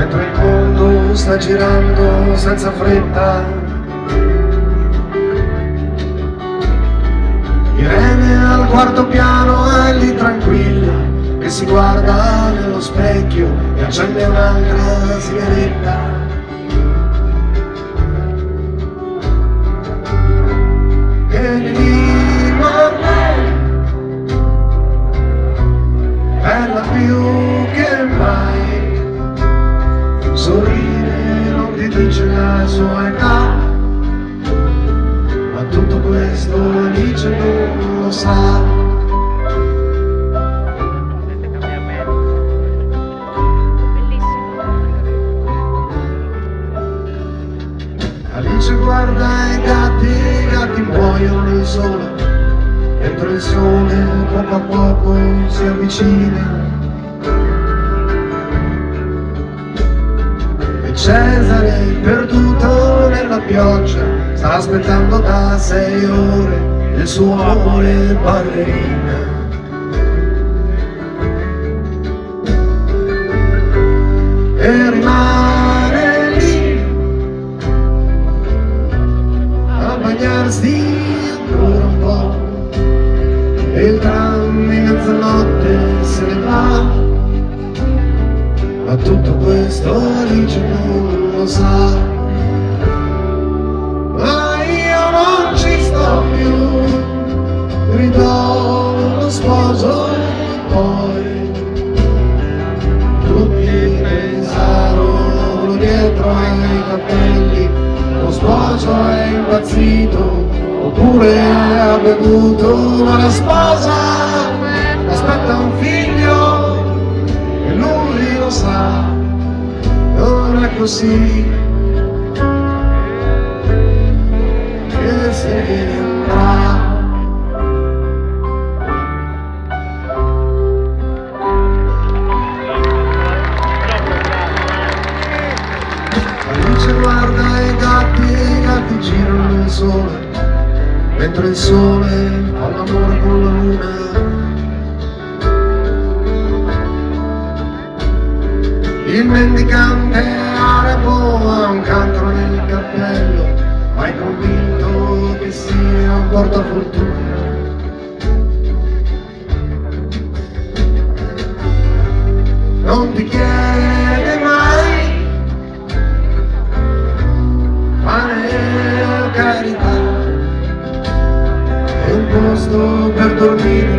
mentre il mondo sta girando senza fretta. Irene al quarto piano è lì tranquilla, che si guarda nello specchio e accende un'altra sigaretta. E lì Marlene, bella più che mai, sorride, non ti dice la sua età, ma tutto questo Alice non lo sa. Alice guarda i gatti muoiono nel sole, mentre il sole poco a poco si avvicina. E Cesare, perduto nella pioggia, sta aspettando da 6 ore il suo amore ballerina. E rimane lì a bagnarsi ancora un po', e il tram di mezzanotte se ne va, ma tutto questo Alice non lo sa. Ma io non ci sto più, gridò lo sposo poi. Tutti pensarono dietro ai capelli, lo sposo è impazzito oppure ha bevuto, ma la sposa aspetta un figlio e lui lo sa, non è così che sembra. Alice guarda i gatti girano nel sole, mentre il sole fa l'amore con la luna. Il mendicante arabo ha un cancro nel cappello, ma è convinto che sia un portafortuna. Non ti chiede mai pane o carità, è un posto per dormire